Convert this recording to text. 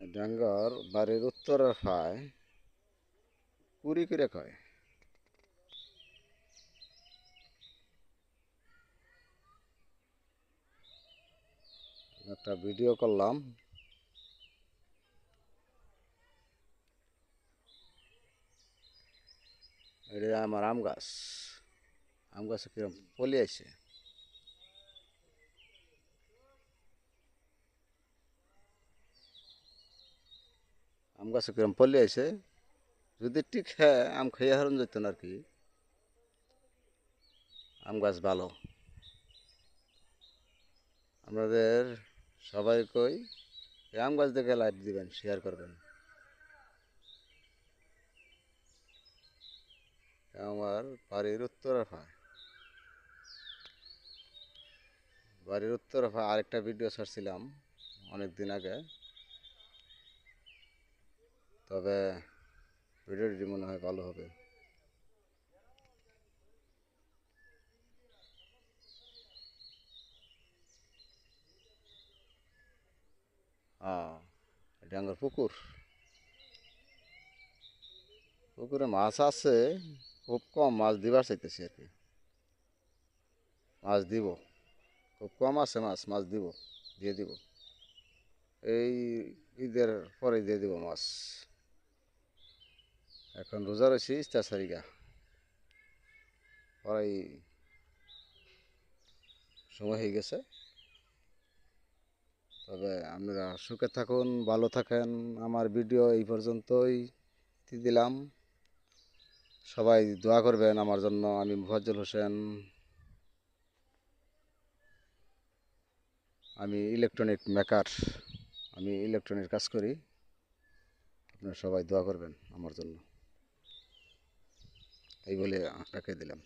ডাঙ্গর বাড়ির উত্তরের ফায় পুরি করে কয়। একটা ভিডিও করলাম, এটা আমার আম গাছ। আম গাছে কিরম ফলি আছে। আম গাছে কিরম ফলি আছে, যদি ঠিক হ্যাঁ আম খেয়ে হারণ যেত না আর কি। আম গাছ ভালো। আপনাদের সবাই কই এই আম গাছ দেখে লাইক দিবেন, শেয়ার করবেন। আমার বাড়ির উত্তরের ফায়, বাড়ির উত্তরের ফায় আরেকটা ভিডিও ছাড়ছিলাম অনেক দিন আগে, তবে ভিডিওটি মনে হয় ভালো হবে। হ্যাঁ, এটা আমার পুকুর। পুকুরে মাছ আছে, খুব কম মাছ দিবার চাইতেছি আর কি। মাছ দিব, খুব কম আছে মাছ, মাছ দিব, দিয়ে দিব। এই ঈদের পরে দিয়ে দিব মাছ। এখন রোজা রয়েছি 4 তারিখা, প্রায় সময় হয়ে গেছে। তবে আপনারা সুখে থাকুন, ভালো থাকেন। আমার ভিডিও এই পর্যন্তই দিলাম। সবাই দোয়া করবেন আমার জন্য। আমি মুফাজ্জল হোসেন, আমি ইলেকট্রনিক মেকার, আমি ইলেকট্রনিক কাজ করি। আপনারা সবাই দোয়া করবেন আমার জন্য, এই বলে রেখে দিলাম।